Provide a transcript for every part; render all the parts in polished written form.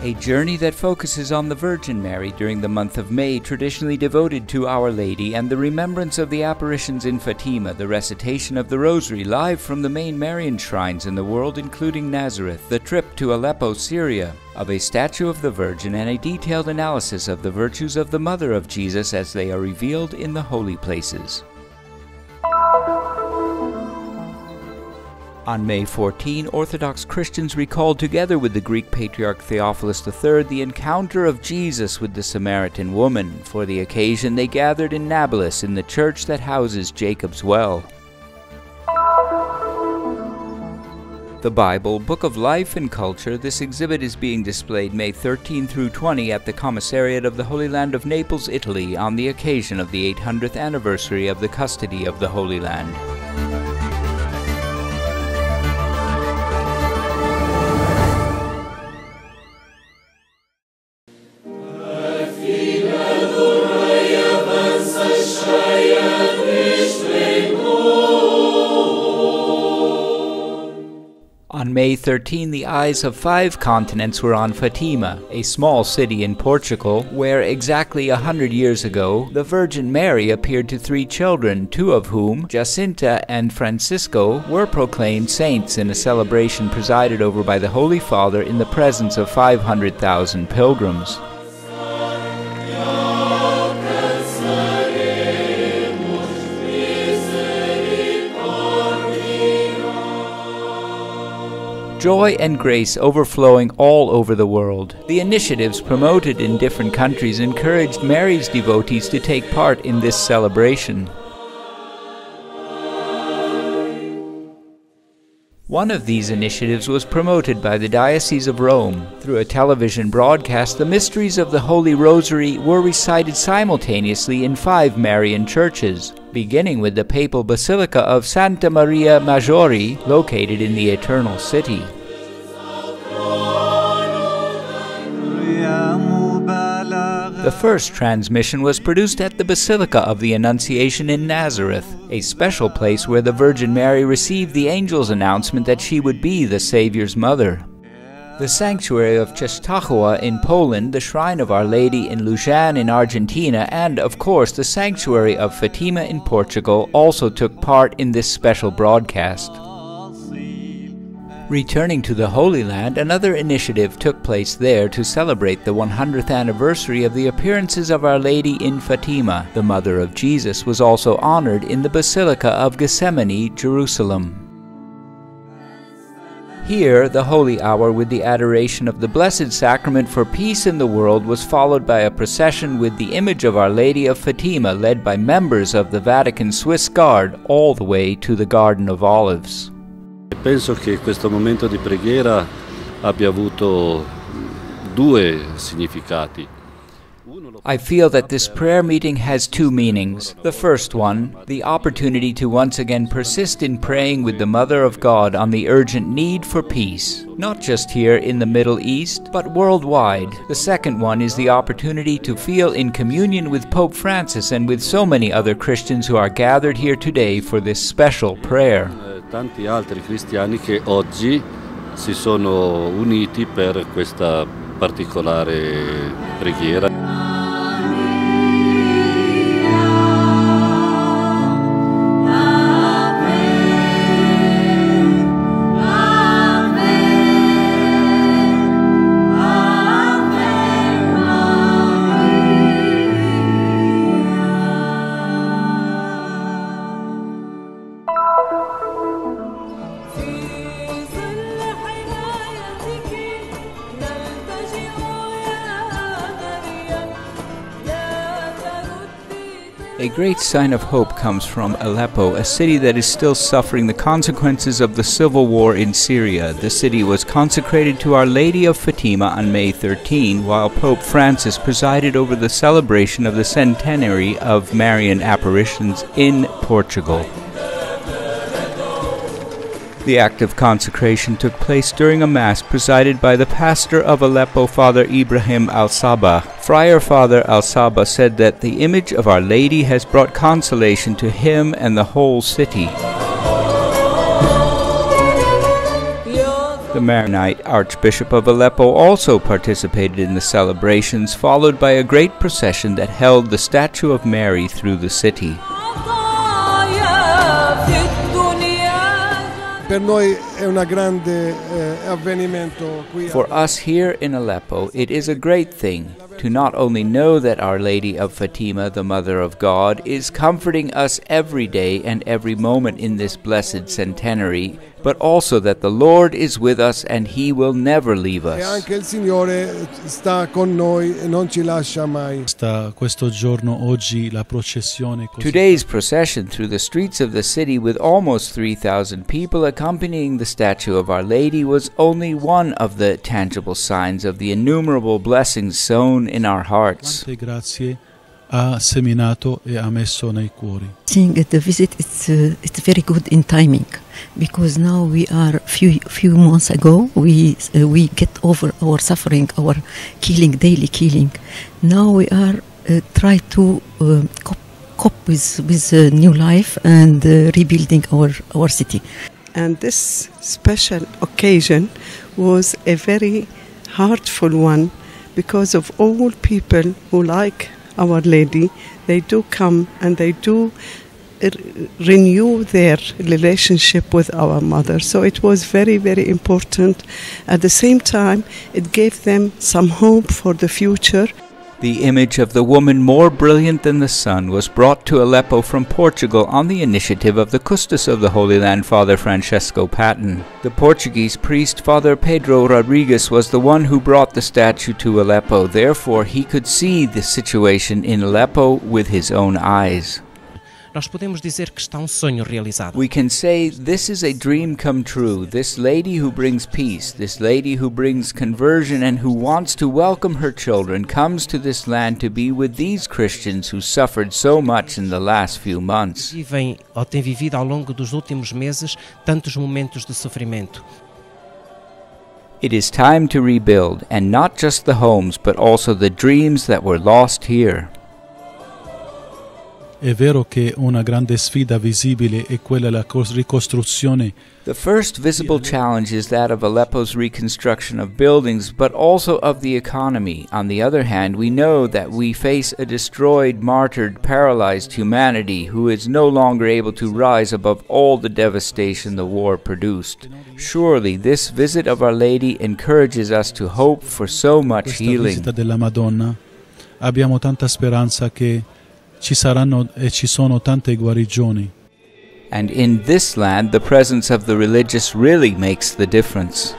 a journey that focuses on the Virgin Mary during the month of May, traditionally devoted to Our Lady, and the remembrance of the apparitions in Fatima, the recitation of the Rosary live from the main Marian shrines in the world, including Nazareth, the trip to Aleppo, Syria, of a statue of the Virgin, and a detailed analysis of the virtues of the Mother of Jesus as they are revealed in the holy places. On May 14, Orthodox Christians recalled together with the Greek Patriarch Theophilus III the encounter of Jesus with the Samaritan woman. For the occasion, they gathered in Nablus in the church that houses Jacob's Well. The Bible, Book of Life and Culture. This exhibit is being displayed May 13 through 20 at the Commissariat of the Holy Land of Naples, Italy, on the occasion of the 800th anniversary of the custody of the Holy Land. On May 13, the eyes of 5 continents were on Fatima, a small city in Portugal, where exactly 100 years ago, the Virgin Mary appeared to 3 children, 2 of whom, Jacinta and Francisco, were proclaimed saints in a celebration presided over by the Holy Father in the presence of 500,000 pilgrims. Joy and grace overflowing all over the world. The initiatives promoted in different countries encouraged Mary's devotees to take part in this celebration. One of these initiatives was promoted by the Diocese of Rome. Through a television broadcast, the mysteries of the Holy Rosary were recited simultaneously in 5 Marian churches, beginning with the Papal Basilica of Santa Maria Maggiore, located in the Eternal City. The first transmission was produced at the Basilica of the Annunciation in Nazareth, a special place where the Virgin Mary received the angel's announcement that she would be the Savior's mother. The sanctuary of Częstochowa in Poland, the shrine of Our Lady in Luján in Argentina, and, of course, the sanctuary of Fatima in Portugal also took part in this special broadcast. Returning to the Holy Land, another initiative took place there to celebrate the 100th anniversary of the appearances of Our Lady in Fatima. The Mother of Jesus was also honored in the Basilica of Gethsemane, Jerusalem. Here, the Holy Hour with the adoration of the Blessed Sacrament for peace in the world was followed by a procession with the image of Our Lady of Fatima led by members of the Vatican Swiss Guard all the way to the Garden of Olives. Penso che questo momento di preghiera abbia avuto 2 significati. I feel that this prayer meeting has 2 meanings. The first one, the opportunity to once again persist in praying with the Mother of God on the urgent need for peace, not just here in the Middle East, but worldwide. The second one is the opportunity to feel in communion with Pope Francis and with so many other Christians who are gathered here today for this special prayer. Tanti altri cristiani che oggi si sono uniti per questa particolare preghiera. A great sign of hope comes from Aleppo, a city that is still suffering the consequences of the civil war in Syria. The city was consecrated to Our Lady of Fatima on May 13, while Pope Francis presided over the celebration of the centenary of Marian apparitions in Portugal. The act of consecration took place during a Mass presided by the pastor of Aleppo, Father Ibrahim al-Sabah. Friar Father al-Sabah said that the image of Our Lady has brought consolation to him and the whole city. The Maronite Archbishop of Aleppo also participated in the celebrations, followed by a great procession that held the statue of Mary through the city. For us here in Aleppo, it is a great thing to not only know that Our Lady of Fatima, the Mother of God, is comforting us every day and every moment in this blessed centenary, but also that the Lord is with us and He will never leave us. Today's procession through the streets of the city with almost 3,000 people accompanying the statue of Our Lady was only one of the tangible signs of the innumerable blessings sown in our hearts. Seeing at the visit, it's very good in timing, because now we are few months ago we get over our suffering, our daily killing. Now we are try to cope with new life and rebuilding our city. And this special occasion was a very heartful one, because of all people who like Our Lady. They do come and they do renew their relationship with our mother. So it was very, very important. At the same time, it gave them some hope for the future. The image of the woman more brilliant than the sun was brought to Aleppo from Portugal on the initiative of the Custos of the Holy Land, Father Francesco Patton. The Portuguese priest, Father Pedro Rodrigues, was the one who brought the statue to Aleppo. Therefore, he could see the situation in Aleppo with his own eyes. We can say this is a dream come true. This lady who brings peace, this lady who brings conversion and who wants to welcome her children comes to this land to be with these Christians who suffered so much in the last few months. It is time to rebuild, and not just the homes, but also the dreams that were lost here. È vero che una grande sfida visibile è quella della ricostruzione. The first visible challenge is that of Aleppo's reconstruction of buildings, but also of the economy. On the other hand, we know that we face a destroyed, martyred, paralyzed humanity who is no longer able to rise above all the devastation the war produced. Surely this visit of Our Lady encourages us to hope for so much healing. Questa visita della Madonna, abbiamo tanta speranza che ci saranno e ci sono tante guarigioni. And in this land, the presence of the religious really makes the difference.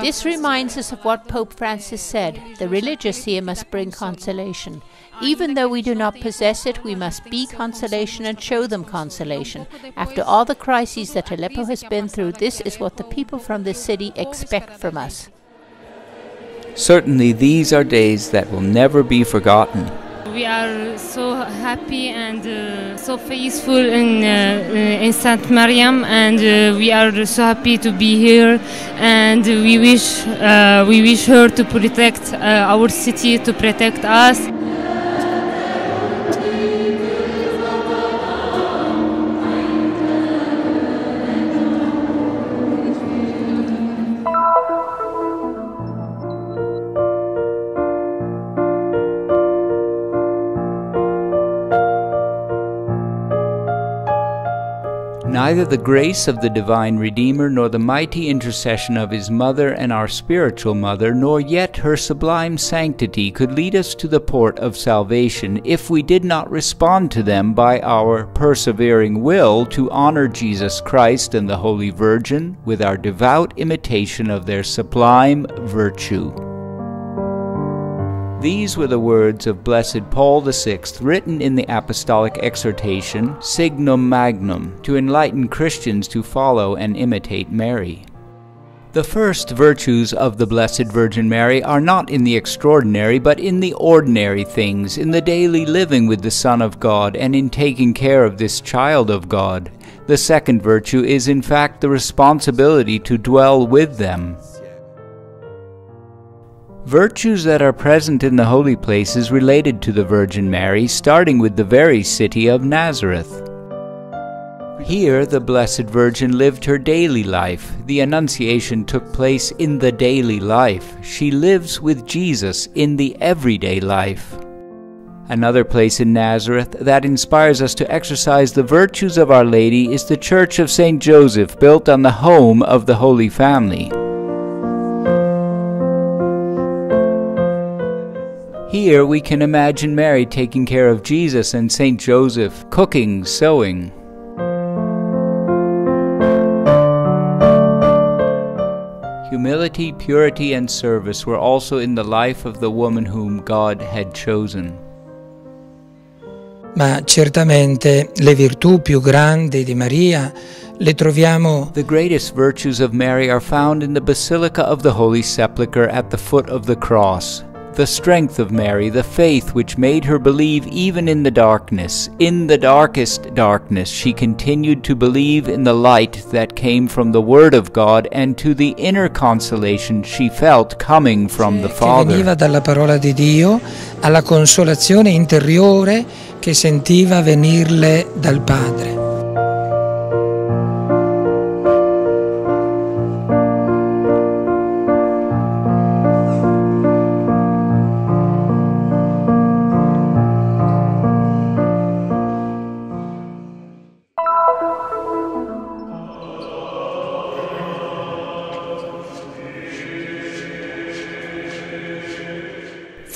This reminds us of what Pope Francis said: the religious here must bring consolation. Even though we do not possess it, we must be consolation and show them consolation. After all the crises that Aleppo has been through, this is what the people from this city expect from us. Certainly these are days that will never be forgotten. We are so happy and so faithful in Saint Mariam, and we are so happy to be here, and we wish her to protect our city, to protect us. Neither the grace of the Divine Redeemer, nor the mighty intercession of His Mother and our spiritual Mother, nor yet her sublime sanctity could lead us to the port of salvation if we did not respond to them by our persevering will to honor Jesus Christ and the Holy Virgin with our devout imitation of their sublime virtue. These were the words of Blessed Paul VI, written in the Apostolic Exhortation, Signum Magnum, to enlighten Christians to follow and imitate Mary. The first virtues of the Blessed Virgin Mary are not in the extraordinary, but in the ordinary things, in the daily living with the Son of God, and in taking care of this child of God. The second virtue is in fact the responsibility to dwell with them. Virtues that are present in the holy places related to the Virgin Mary, starting with the very city of Nazareth. Here, the Blessed Virgin lived her daily life. The Annunciation took place in the daily life. She lives with Jesus in the everyday life. Another place in Nazareth that inspires us to exercise the virtues of Our Lady is the Church of St. Joseph, built on the home of the Holy Family. Here we can imagine Mary taking care of Jesus and St. Joseph, cooking, sewing. Humility, purity, and service were also in the life of the woman whom God had chosen. Ma certamente le virtù più grandi di Maria le troviamo. The greatest virtues of Mary are found in the Basilica of the Holy Sepulchre at the foot of the cross. The strength of Mary, the faith which made her believe even in the darkness. In the darkest darkness, she continued to believe in the light that came from the Word of God and to the inner consolation she felt coming from the Father. Che veniva dalla parola di Dio, alla consolazione interiore che sentiva venirle dal Padre.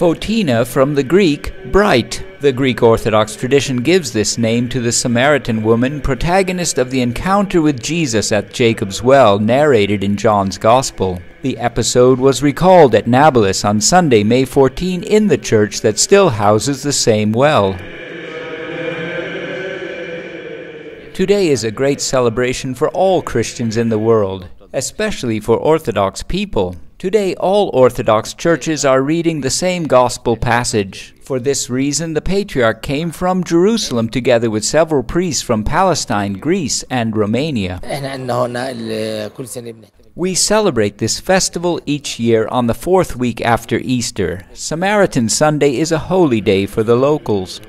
Fatima, from the Greek, bright. The Greek Orthodox tradition gives this name to the Samaritan woman, protagonist of the encounter with Jesus at Jacob's well, narrated in John's Gospel. The episode was recalled at Nablus on Sunday, May 14, in the church that still houses the same well. Today is a great celebration for all Christians in the world, especially for Orthodox people. Today, all Orthodox churches are reading the same Gospel passage. For this reason, the Patriarch came from Jerusalem together with several priests from Palestine, Greece, and Romania. We celebrate this festival each year on the 4th week after Easter. Samaritan Sunday is a holy day for the locals.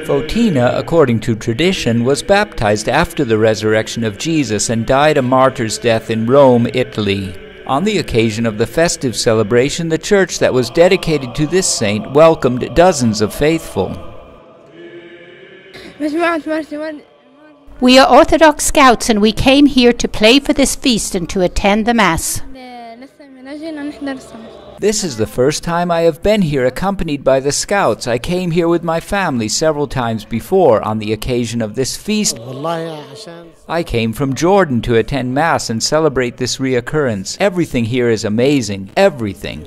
Fatima, according to tradition, was baptized after the resurrection of Jesus and died a martyr's death in Rome, Italy. On the occasion of the festive celebration, the church that was dedicated to this saint welcomed dozens of faithful. We are Orthodox Scouts and we came here to play for this feast and to attend the Mass. This is the first time I have been here accompanied by the Scouts. I came here with my family several times before on the occasion of this feast. I came from Jordan to attend Mass and celebrate this reoccurrence. Everything here is amazing. Everything.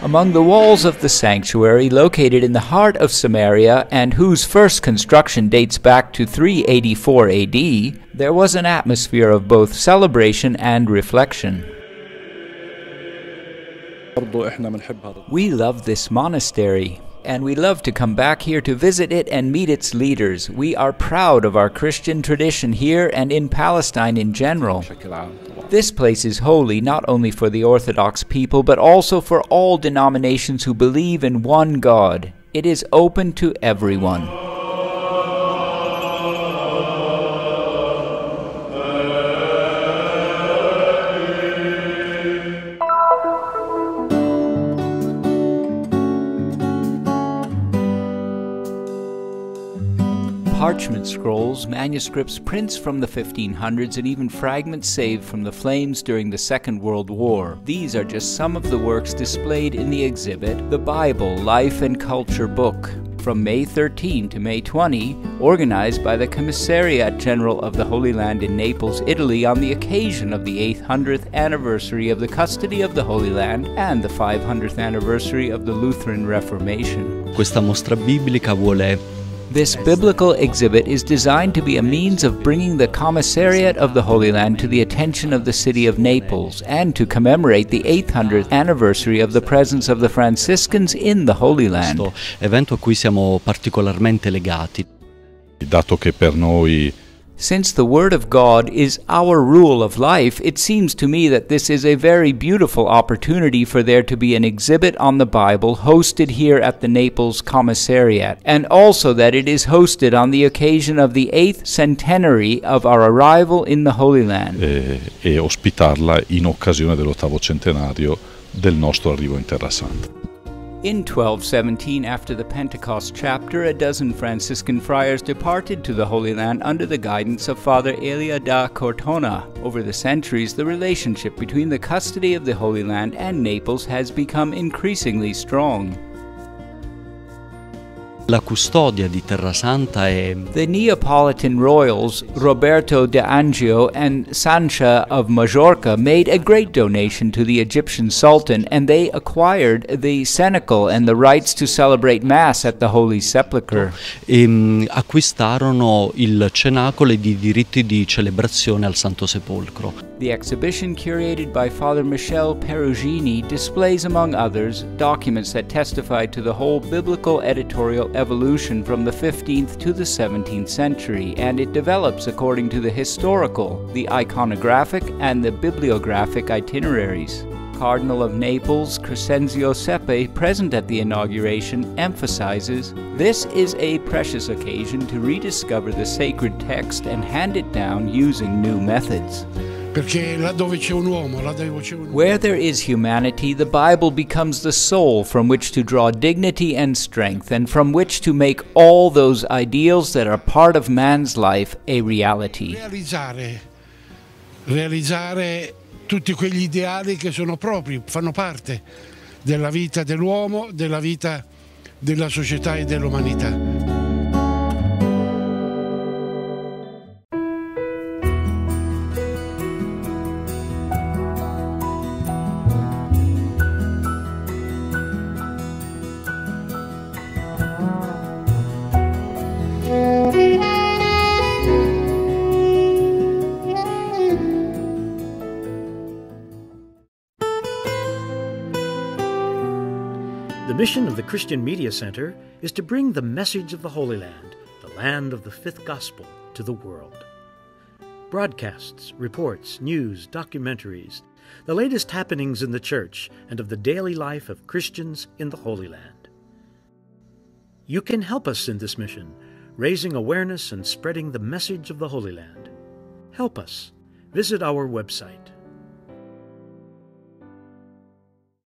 Among the walls of the sanctuary, located in the heart of Samaria and whose first construction dates back to 384 AD, there was an atmosphere of both celebration and reflection. We love this monastery, and we love to come back here to visit it and meet its leaders. We are proud of our Christian tradition here and in Palestine in general. This place is holy not only for the Orthodox people, but also for all denominations who believe in one God. It is open to everyone. Parchment scrolls, manuscripts, prints from the 1500s, and even fragments saved from the flames during the Second World War. These are just some of the works displayed in the exhibit, The Bible, Life and Culture Book, from May 13 to May 20, organized by the Commissariat General of the Holy Land in Naples, Italy, on the occasion of the 800th anniversary of the custody of the Holy Land and the 500th anniversary of the Lutheran Reformation. Questa mostra biblica vuole This biblical exhibit is designed to be a means of bringing the Commissariat of the Holy Land to the attention of the city of Naples and to commemorate the 800th anniversary of the presence of the Franciscans in the Holy Land. Questo evento a cui siamo particolarmente legati. Dato che per noi Since the Word of God is our rule of life, it seems to me that this is a very beautiful opportunity for there to be an exhibit on the Bible hosted here at the Naples Commissariat, and also that it is hosted on the occasion of the 8th centenary of our arrival in the Holy Land. E ospitarla in occasione dell'8º centenario del nostro arrivo in Terra Santa. In 1217, after the Pentecost chapter, a dozen Franciscan friars departed to the Holy Land under the guidance of Father Elia da Cortona. Over the centuries, the relationship between the custody of the Holy Land and Naples has become increasingly strong. La custodia di Terra Santa è... The Neapolitan royals, Roberto de Angio and Sancha of Majorca, made a great donation to the Egyptian Sultan, and they acquired the cenacle and the rights to celebrate Mass at the Holy Sepulchre. E acquistarono il cenacolo ed i diritti di celebrazione al Santo Sepolcro. The exhibition, curated by Father Michel Perugini, displays, among others, documents that testify to the whole biblical editorial evolution from the 15th to the 17th century, and it develops according to the historical, the iconographic, and the bibliographic itineraries. Cardinal of Naples, Crescenzio Sepe, present at the inauguration, emphasizes, "This is a precious occasion to rediscover the sacred text and hand it down using new methods." Where there is humanity, the Bible becomes the soul from which to draw dignity and strength, and from which to make all those ideals that are part of man's life a reality. Realizzare tutti quegli ideali che sono propri, fanno parte della vita dell'uomo, della vita della società e dell'umanità. The mission of the Christian Media Center is to bring the message of the Holy Land, the land of the fifth gospel, to the world. Broadcasts, reports, news, documentaries, the latest happenings in the church and of the daily life of Christians in the Holy Land. You can help us in this mission, raising awareness and spreading the message of the Holy Land. Help us. Visit our website,